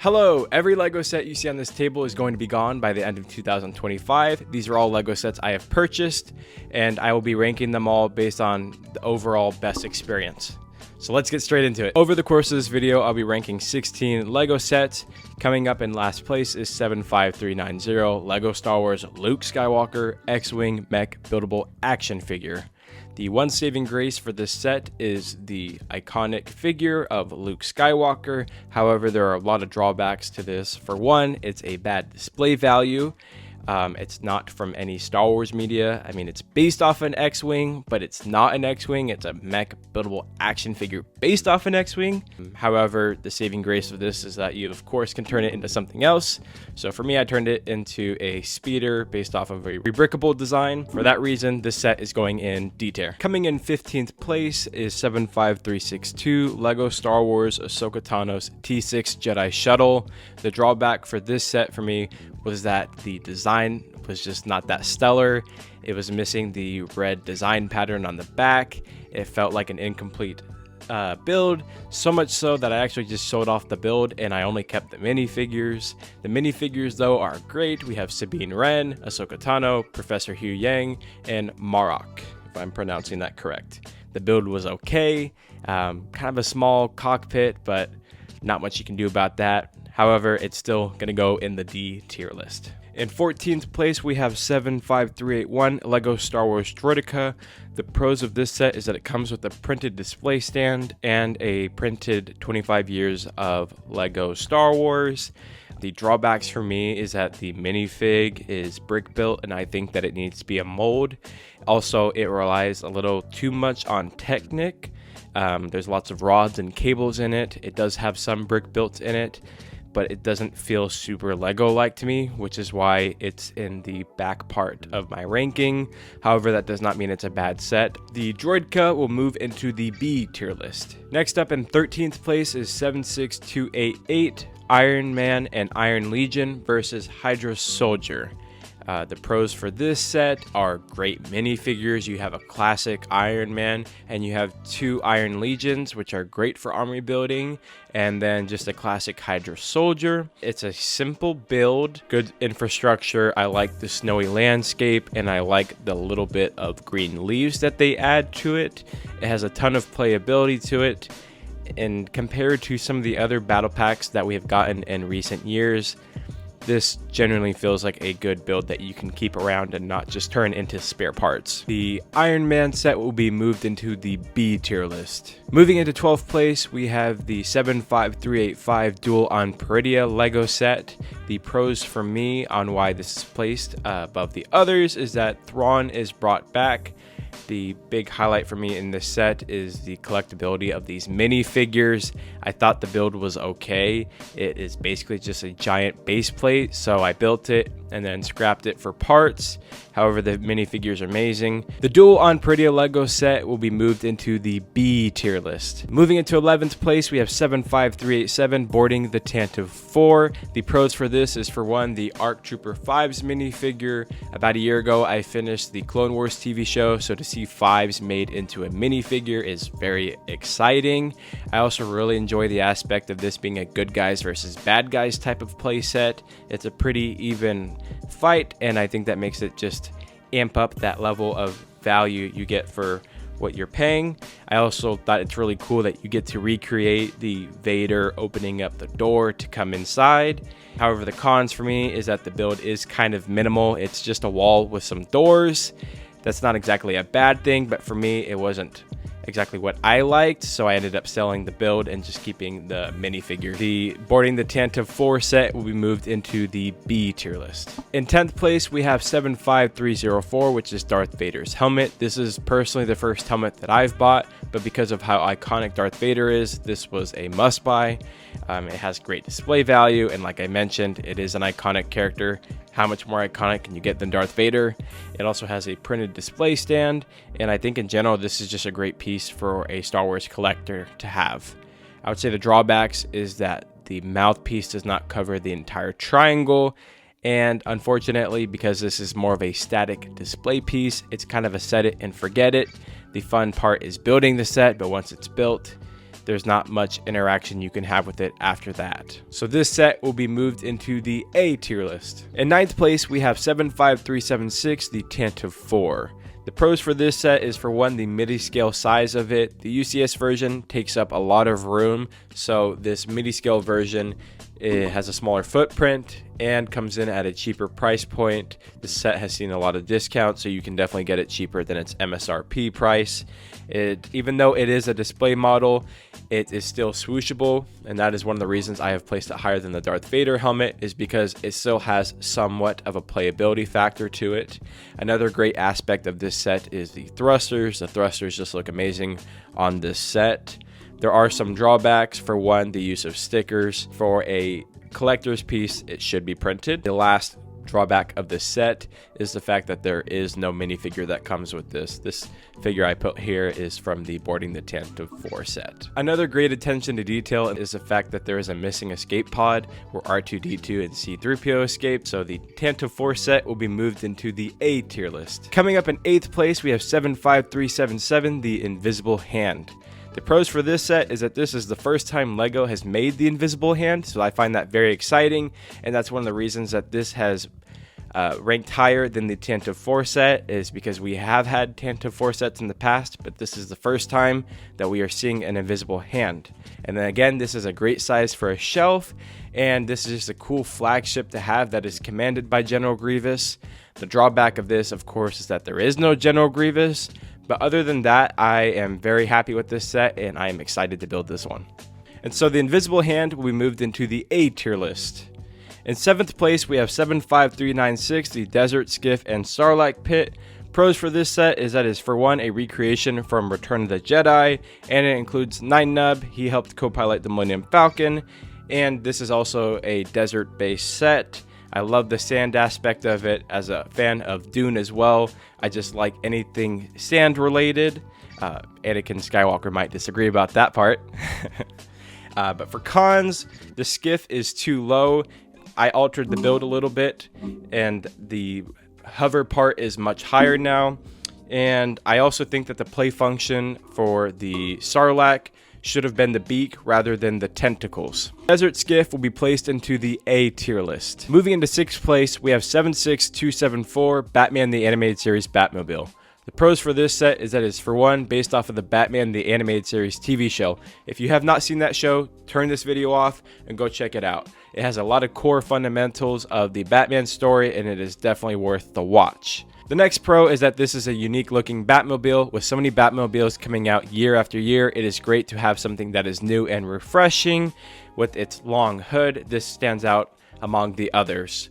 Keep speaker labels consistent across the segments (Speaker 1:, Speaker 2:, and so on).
Speaker 1: Hello, every LEGO set you see on this table is going to be gone by the end of 2025. These are all LEGO sets I have purchased, and I will be ranking them all based on the overall best experience. So let's get straight into it. Over the course of this video, I'll be ranking 16 LEGO sets. Coming up in last place is 75390, LEGO Star Wars Luke Skywalker X-Wing Mech Buildable Action Figure. The one saving grace for this set is the iconic figure of Luke Skywalker. However, there are a lot of drawbacks to this. For one, it's a bad display value. It's not from any Star Wars media. I mean, it's based off an X-Wing, but it's not an X-Wing. It's a mech buildable action figure based off an X-Wing. However, the saving grace of this is that you, of course, can turn it into something else. So for me, I turned it into a speeder based off of a rebrickable design. For that reason, this set is going in D tier. Coming in 15th place is 75362, LEGO Star Wars Ahsoka Tano's T6 Jedi Shuttle. The drawback for this set for me was that the design was just not that stellar. It was missing the red design pattern on the back. It felt like an incomplete build, so much so that I actually just showed off the build and I only kept the minifigures. The minifigures though are great. We have Sabine Wren, Ahsoka Tano, Professor Hugh Yang, and Marok, if I'm pronouncing that correct. The build was okay, kind of a small cockpit, but not much you can do about that. However, it's still going to go in the D tier list. In 14th place, we have 75381, LEGO Star Wars Droideka. The pros of this set is that it comes with a printed display stand and a printed 25 years of LEGO Star Wars. The drawbacks for me is that the minifig is brick built and I think that it needs to be a mold. Also, it relies a little too much on Technic. There's lots of rods and cables in it. It does have some brick built in it, but it doesn't feel super Lego-like to me, which is why it's in the back part of my ranking. However, that does not mean it's a bad set. The Droideka will move into the B tier list. Next up in 13th place is 76288, Iron Man and Iron Legion versus Hydra Soldier. The pros for this set are great minifigures. You have a classic Iron Man and you have two Iron Legions, which are great for army building, and then just a classic Hydra Soldier. It's a simple build, good infrastructure. I like the snowy landscape and I like the little bit of green leaves that they add to it. It has a ton of playability to it, and compared to some of the other battle packs that we have gotten in recent years, this generally feels like a good build that you can keep around and not just turn into spare parts. The Iron Man set will be moved into the B tier list. Moving into 12th place, we have the 75385 Duel on Peridia LEGO set. The pros for me on why this is placed above the others is that Thrawn is brought back. The big highlight for me in this set is the collectability of these minifigures. I thought the build was okay. It is basically just a giant base plate, so I built it and then scrapped it for parts. However, the minifigures are amazing. The Duel on Peridia LEGO set will be moved into the B tier list. Moving into 11th place, we have 75387 boarding the Tantive IV. The pros for this is, for one, the ARC Trooper 5's minifigure. About a year ago, I finished the Clone Wars TV show, so to see 5's made into a minifigure is very exciting. I also really enjoy the aspect of this being a good guys versus bad guys type of play set. It's a pretty even fight, and I think that makes it just amp up that level of value you get for what you're paying. I also thought it's really cool that you get to recreate the Vader opening up the door to come inside. However, the cons for me is that the build is kind of minimal. It's just a wall with some doors. That's not exactly a bad thing, but for me, it wasn't exactly what I liked, so I ended up selling the build and just keeping the minifigure. The boarding the Tantive IV set will be moved into the B tier list. In 10th place, we have 75304, which is Darth Vader's helmet. This is personally the first helmet that I've bought, but because of how iconic Darth Vader is, this was a must buy. It has great display value, and like I mentioned, it is an iconic character. How much more iconic can you get than Darth Vader? It also has a printed display stand, and I think in general this is just a great piece for a Star Wars collector to have. I would say the drawbacks is that the mouthpiece does not cover the entire triangle, and unfortunately, because this is more of a static display piece, it's kind of a set it and forget it. The fun part is building the set, but once it's built, there's not much interaction you can have with it after that. So this set will be moved into the A tier list. In ninth place, we have 75376, the Tantive IV. The pros for this set is, for one, the MIDI scale size of it. The UCS version takes up a lot of room, so this MIDI scale version, it has a smaller footprint and comes in at a cheaper price point. This set has seen a lot of discounts, so you can definitely get it cheaper than its MSRP price. Even though it is a display model, it is still swooshable, and that is one of the reasons I have placed it higher than the Darth Vader helmet, is because it still has somewhat of a playability factor to it. Another great aspect of this set is the thrusters. The thrusters just look amazing on this set. There are some drawbacks. For one, the use of stickers. For a collector's piece, it should be printed. The last drawback of this set is the fact that there is no minifigure that comes with this. This figure I put here is from the Boarding the Tantive IV set. Another great attention to detail is the fact that there is a missing escape pod where R2-D2 and C-3PO escape, so the Tantive IV set will be moved into the A tier list. Coming up in 8th place, we have 75377, the Invisible Hand. The pros for this set is that this is the first time LEGO has made the invisible hand, so I find that very exciting, and that's one of the reasons that this has ranked higher than the Tantive IV set, is because we have had Tantive IV sets in the past, but this is the first time that we are seeing an invisible hand. And then again, this is a great size for a shelf, and this is just a cool flagship to have that is commanded by General Grievous. The drawback of this, of course, is that there is no General Grievous. But other than that, I am very happy with this set, and I am excited to build this one. And so the Invisible Hand will be moved into the A tier list. In 7th place, we have 75396, the Desert Skiff and Sarlacc Pit. Pros for this set is that it is, for one, a recreation from Return of the Jedi, and it includes Nine Nub. He helped co-pilot the Millennium Falcon, and this is also a desert-based set. I love the sand aspect of it. As a fan of Dune as well, I just like anything sand related. Anakin Skywalker might disagree about that part. But for cons, the skiff is too low. I altered the build a little bit, and the hover part is much higher now. And I also think that the play function for the Sarlacc should have been the beak rather than the tentacles. Desert Skiff will be placed into the A tier list. Moving into 6th place, we have 76274, Batman the Animated Series Batmobile. The pros for this set is that it's, for one, based off of the Batman the Animated Series TV show. If you have not seen that show, turn this video off and go check it out. It has a lot of core fundamentals of the Batman story, and it is definitely worth the watch. The next pro is that this is a unique looking Batmobile. With so many Batmobiles coming out year after year, it is great to have something that is new and refreshing. With its long hood, this stands out among the others.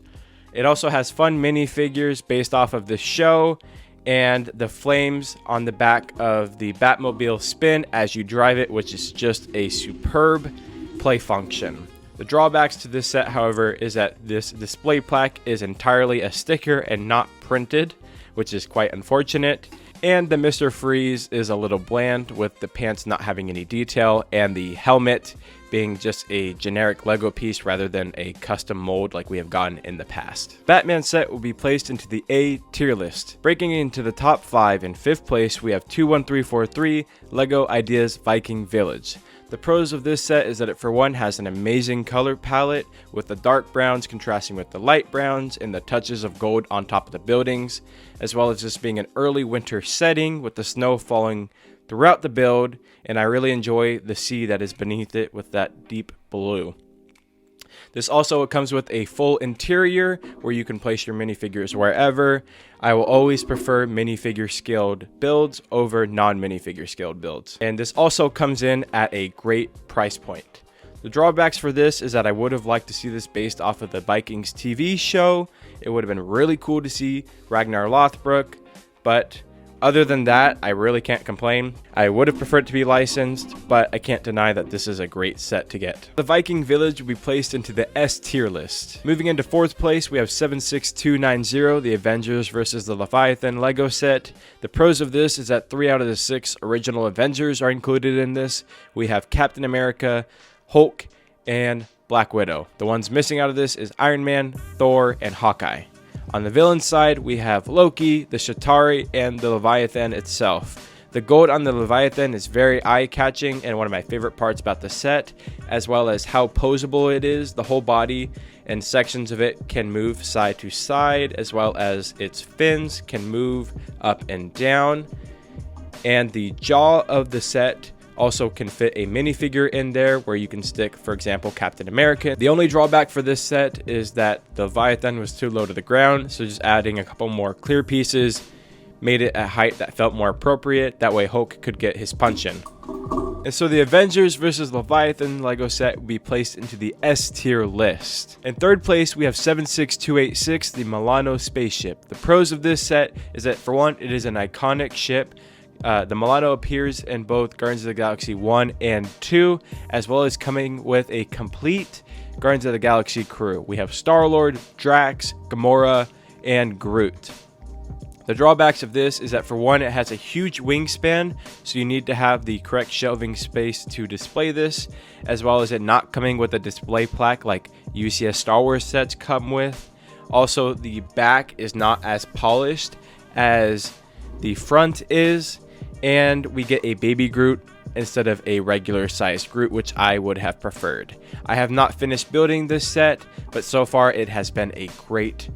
Speaker 1: It also has fun minifigures based off of the show, and the flames on the back of the Batmobile spin as you drive it, which is just a superb play function. The drawbacks to this set, however, is that this display plaque is entirely a sticker and not printed, which is quite unfortunate. And the Mr. Freeze is a little bland, with the pants not having any detail and the helmet being just a generic Lego piece rather than a custom mold like we have gotten in the past. Batman set will be placed into the A tier list. Breaking into the top 5, in 5th place, we have 21343, Lego Ideas Viking Village. The pros of this set is that it, for one, has an amazing color palette, with the dark browns contrasting with the light browns and the touches of gold on top of the buildings, as well as just being an early winter setting with the snow falling throughout the build, and I really enjoy the sea that is beneath it with that deep blue. This also comes with a full interior where you can place your minifigures wherever. I will always prefer minifigure scaled builds over non-minifigure scaled builds. And this also comes in at a great price point. The drawbacks for this is that I would have liked to see this based off of the Vikings TV show. It would have been really cool to see Ragnar Lothbrok, but other than that, I really can't complain. I would have preferred to be licensed, but I can't deny that this is a great set to get. The Viking Village will be placed into the S tier list. Moving into 4th place, we have 76290, the Avengers versus the Leviathan Lego set. The pros of this is that 3 out of the 6 original Avengers are included in this. We have Captain America, Hulk, and Black Widow. The ones missing out of this is Iron Man, Thor, and Hawkeye. On the villain side, we have Loki, the Chitauri, and the Leviathan itself. The gold on the Leviathan is very eye-catching and one of my favorite parts about the set, as well as how posable it is. The whole body and sections of it can move side to side, as well as its fins can move up and down. And the jaw of the set also can fit a minifigure in there where you can stick, for example, Captain America. The only drawback for this set is that the Leviathan was too low to the ground, so just adding a couple more clear pieces made it a height that felt more appropriate. That way Hulk could get his punch in. And so the Avengers vs. Leviathan Lego set will be placed into the S tier list. In third place, we have 76286, the Milano spaceship. The pros of this set is that, for one, it is an iconic ship. The Milano appears in both Guardians of the Galaxy 1 and 2, as well as coming with a complete Guardians of the Galaxy crew. We have Star-Lord, Drax, Gamora, and Groot. The drawbacks of this is that, for one, it has a huge wingspan, so you need to have the correct shelving space to display this, as well as it not coming with a display plaque like UCS Star Wars sets come with. Also, the back is not as polished as the front is, and we get a baby Groot instead of a regular sized Groot, which I would have preferred. I have not finished building this set, but so far it has been a great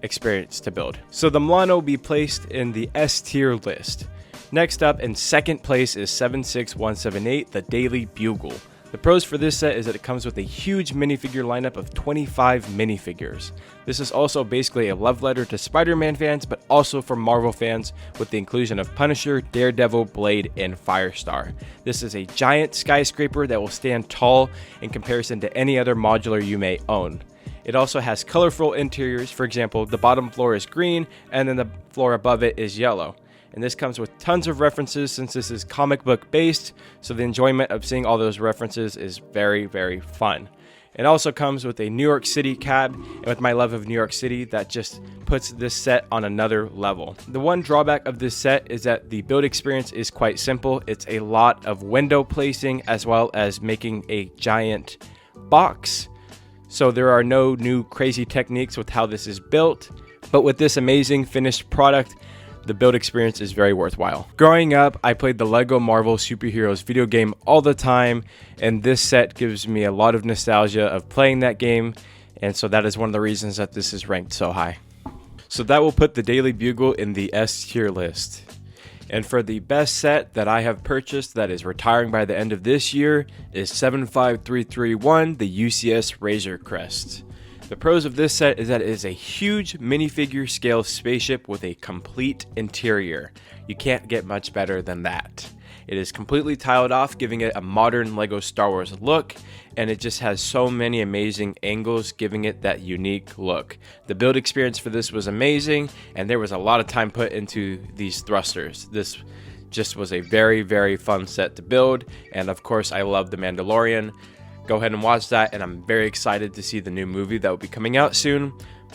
Speaker 1: experience to build. So the Milano will be placed in the S tier list. Next up, in second place, is 76178, the Daily Bugle. The pros for this set is that it comes with a huge minifigure lineup of 25 minifigures. This is also basically a love letter to Spider-Man fans, but also for Marvel fans, with the inclusion of Punisher, Daredevil, Blade, and Firestar. This is a giant skyscraper that will stand tall in comparison to any other modular you may own. It also has colorful interiors. For example, the bottom floor is green and then the floor above it is yellow. And this comes with tons of references since this is comic book based, so the enjoyment of seeing all those references is very, very fun. It also comes with a New York City cab, and with my love of New York City, that just puts this set on another level. The one drawback of this set is that the build experience is quite simple. It's a lot of window placing as well as making a giant box. So there are no new crazy techniques with how this is built, but with this amazing finished product, the build experience is very worthwhile. Growing up, I played the Lego Marvel Superheroes video game all the time, and this set gives me a lot of nostalgia of playing that game, and so that is one of the reasons that this is ranked so high. So that will put the Daily Bugle in the S tier list. And for the best set that I have purchased that is retiring by the end of this year is 75331, the UCS Razor Crest. The pros of this set is that it is a huge minifigure scale spaceship with a complete interior. You can't get much better than that. It is completely tiled off, giving it a modern Lego Star Wars look, and it just has so many amazing angles, giving it that unique look. The build experience for this was amazing, and there was a lot of time put into these thrusters. This just was a very, very fun set to build, and of course I love The Mandalorian. Go ahead and watch that, and I'm very excited to see the new movie that will be coming out soon.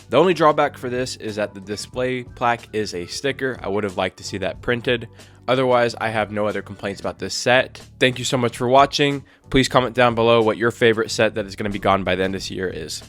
Speaker 1: The only drawback for this is that the display plaque is a sticker. I would have liked to see that printed. Otherwise, I have no other complaints about this set. Thank you so much for watching. Please comment down below what your favorite set that is going to be gone by the end of this year is.